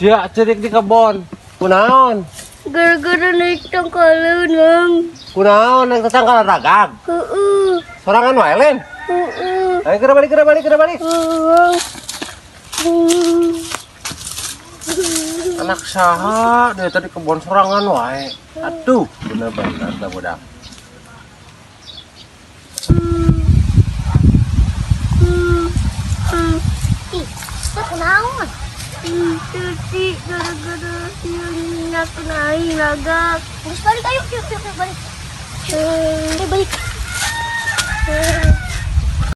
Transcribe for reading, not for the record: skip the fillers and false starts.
Siap cerik di kebon. Kunaon? Gara-gara naik tangkalan, Mang. Kunaon naik tetangga ragag. Sorangan wae Len. Ayo kira balik. Anak saha dia tadi kebon sorangan wae. Aduh, bener-bener dah budak. Kunaon? Cuci gara-gara yang naik lagak. Terus balik, ayo balik. Balik.